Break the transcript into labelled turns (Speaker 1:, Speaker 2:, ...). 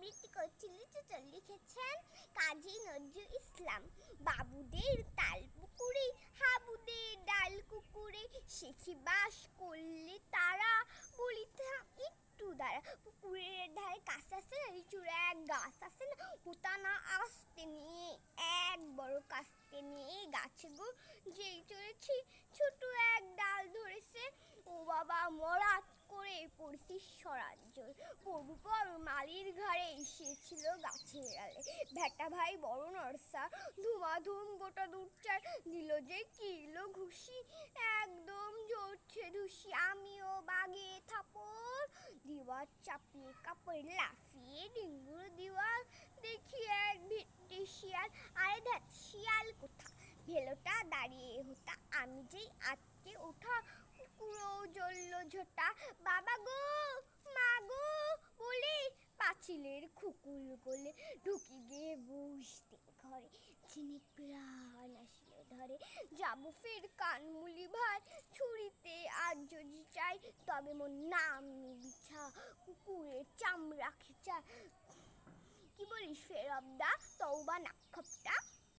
Speaker 1: আবৃত্তি করছিল চল লিখেছেন কাজী নজরুল ইসলাম। বাবুদের তাল পুকুরে হাবুদের ডাল কুকুরে শেখি বাস করলে তারা বলিতে একটু দাঁড়া। পুকুরের ধারে কাছ আছে না, চূড়া এক গাছ আছে না, পুতানা আসতে নিয়ে এক বড় কাস্তে নিয়ে গাছে গো যেই চড়েছি ছোট এক ডাল ধরেছে। ও বাবা মরাত করে পড়ছি সরাজ্য পড়বু পর মালির ঘরে এসেছিল গাছের আলে। ভেটা ভাই বড় নরসা ধুমাধুম গোটা দুধচার দিল যে কিলো ঘুষি একদম ঝরছে ধুসি। আমিও বাগে থাপড় দিওয়ার চাপিয়ে কাপড় লাফিয়ে ডিঙ্গুর দিওয়াল দেখি এক ভিটে শিয়াল। আরে ধ্যাত শিয়াল কোথা ভেলোটা দাঁড়িয়ে হোতা আমি যেই আটকে ওঠা কুকুরও জ্বলল ঝোটা। বাবা গো মা গো বলে পাঁচিলের খুকুল গোলে ঢুকি গিয়ে বসতে ঘরে চিনি প্রাণ আসলো ধরে। যাবো ফের কানমুলি ভাই ছুরিতে আজ যদি চাই তবে মোর নাম বিছা কুকুরের চামড়া খেচা। কি বলিস ফের অবদা তওবা না খপটা।